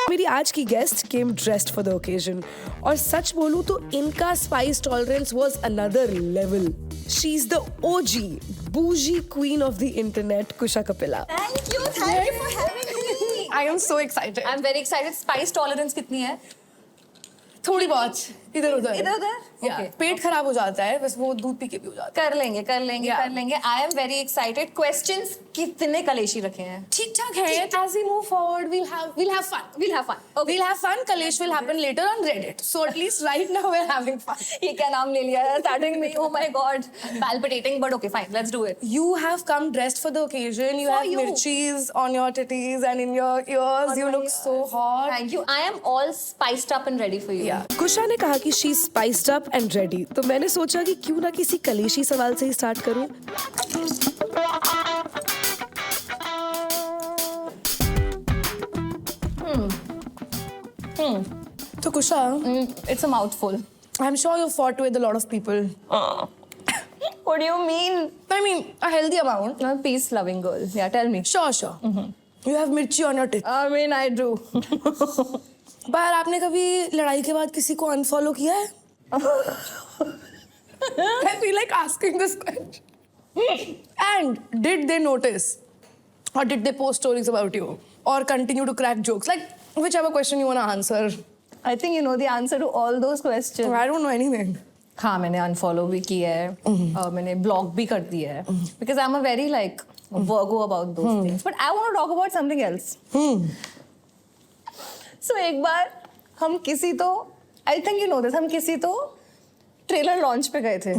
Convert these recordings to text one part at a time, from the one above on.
मेरी आज की guest came dressed for the occasion और सच बोलूं तो इनका spice tolerance was another level. She is the OG bougie queen of the internet, Kusha Kapila. Thank you for having me. I am so excited. I'm very excited. Spice tolerance कितनी है? थोड़ी बहुत इधर उधर. इधर उधर? Okay. पेट खराब हो जाता है बस वो दूध पी के भी हो जाता कर लेंगे कर लेंगे. I am very excited. Questions कितने कलेशी रखे हैं? है. ठीक ठाक है. As we move forward, we'll have fun. Okay. We'll have fun. Kalesh will happen later on Reddit. So at least right now we're having fun. ये क्या नाम ले लिया है? Starting में. Oh my God. Palpitating, but okay, fine. Let's do it. You have come dressed for the occasion. You For have you. mirchis on your titties and in your ears. You look so hot. Thank you. I am all spiced up and ready for you. Yeah. कुशा ने कहा कि she spiced up and ready. तो मैंने सोचा कि क्यों ना किसी कलेशी सवाल से ही स्टार्ट करूं. तो कुशा, It's a mouthful. I'm sure you fought with a lot of people. What do you mean? I mean, a healthy amount. I'm a peace-loving girl. Yeah, tell me. Sure. You have mirchi on your tits. I mean, I do. पर आपने कभी लड़ाई के बाद किसी को unfollow किया है? I feel like asking this question. And did they notice? Or did they post stories about you? Or continue to crack jokes? Like, whichever question you want to answer. I think you know the answer to all those questions. I don't know anything. हाँ मैंने unfollow भी किया है मैंने block भी कर दिया है because I am a very like Virgo about those things but I want to talk about something else so एक बार हम किसी तो I think you know this हम किसी तो ट्रेलर लॉन्च पे गए थे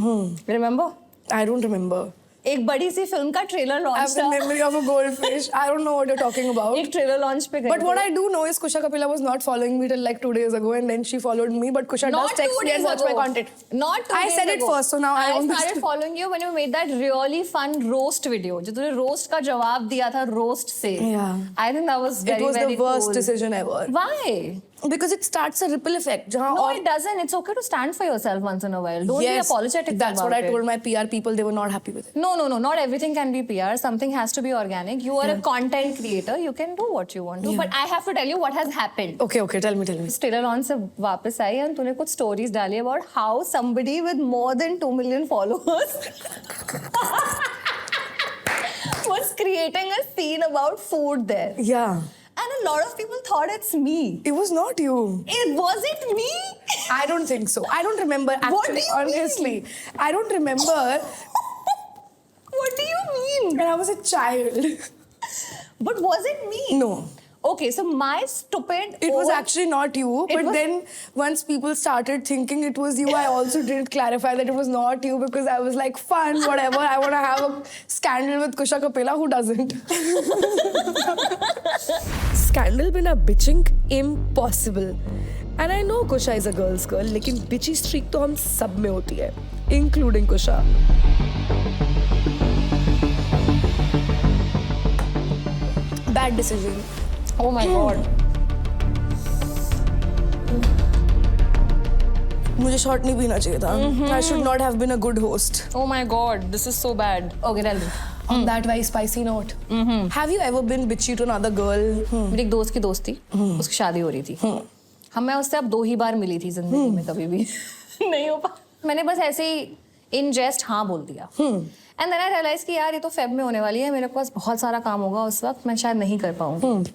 रिमेंबर I don't remember. एक बड़ी सी फिल्म का trailer I have launch the था memory of a goldfish. I don't know what you're talking about. एक ट्रेलर लॉन्च पे गए But what I do know is Kusha Kapila was not following me till like 2 days ago, and then she followed me. But Kusha Not does text 2 me and days watch ago. my content. Not 2 I days said it ago. first, so now I started understand. following you when you made that really fun roast video. जो तूने roast का जवाब दिया था roast से. Yeah. I think that was very It was very the worst cool. decision ever. Why? Because it starts a ripple effect. जहाँ No, और it doesn't. It's okay to stand for yourself once in a while. Don't be yes, apologetic that's about what I it. told my PR people. They were not happy with it. No. Not everything can be PR. Something has to be organic. You are a content creator. You can do what you want to. Yeah. But I have to tell you what has happened. Okay, tell me. Trailer launch से वापस आई और तूने कुछ stories डाली about how somebody with more than 2 million followers was creating a scene about food there. Yeah. And a lot of people thought it's me. It was not you. It wasn't me. I don't think so. I don't remember actually. What do you honestly, I don't remember. What do you mean? When I was a child. But was it me? No. Okay, so my stupid. It was actually not you. But then once people started thinking it was you, I also didn't clarify that it was not you because I was like, fun, whatever. I want to have a scandal with Kusha Kapila. Who doesn't? Scandal bina bitching impossible. And I know Kusha is a girl's girl, लेकिन bitchy streak तो हम सब में होती है, including Kusha. Bad decision. Oh my god. मुझे shot नहीं पीना चाहिए था. I should not have been a good host. Oh my god, this is so bad. Okay, tell me. On that very spicy note, have you ever been bitchy to another girl? मेरी एक दोस्त की दोस्त थी, उसकी शादी हो रही थी. मैं उससे अब 2 ही बार मिली थी जिंदगी में, कभी भी नहीं हो पा. मैंने बस ऐसे ही इन जेस्ट हाँ बोल दिया. एंड देन आई रियलाइज कि यार ये तो फेब में होने वाली है, मेरे पास बहुत सारा काम होगा उस वक्त, मैं शायद नहीं कर पाऊंगी.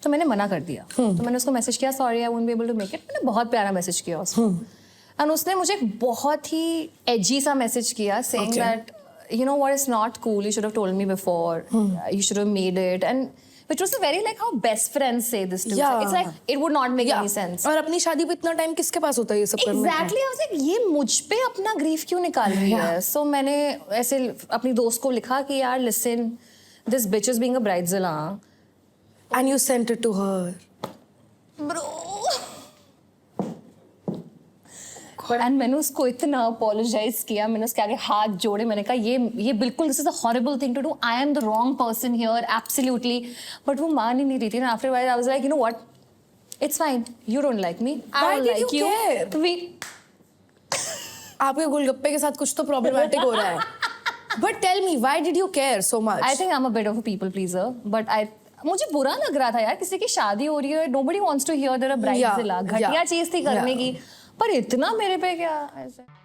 तो मैंने मना कर दिया. तो मैंने उसको मैसेज किया, sorry I won't be able to make it. मैंने बहुत प्यारा मैसेज किया उसको. एंड उसने मुझे एक बहुत ही एजी सा मैसेज किया saying that you know what is not cool, you should have told me before, you should have made it, and which was very like how best friends say this to Yeah. it's like it would not make any sense. और अपनी शादी पे इतना time किसके पास होता है ये सब करने का? Exactly, I was like ये मुझ पे अपना grief क्यों निकाल रही है? So मैंने ऐसे अपनी दोस्त को लिखा कि यार listen, this bitch is being a bridezilla. And you sent it to her. Bro. And मैंने उसको इतना अपोलोजाइज किया, मैंने उसके आगे हाथ जोड़े, मैंने कहा ये बिल्कुल this is a horrible thing to do, I am the wrong person here absolutely. But वो मान ही नहीं रही थी ना. After while I was like, you know what, it's fine, you don't like me, I don't like you. आपके गोलगप्पे के साथ कुछ तो प्रॉब्लमेटिक हो रहा है. But tell me, why did you care so much? I think I'm a bit of a people pleaser, but मुझे बुरा लग रहा था यार, किसी की शादी हो रही है, nobody wants to hear that a bridezilla, घटिया चीज थी करने की, पर इतना मेरे पे क्या ऐसे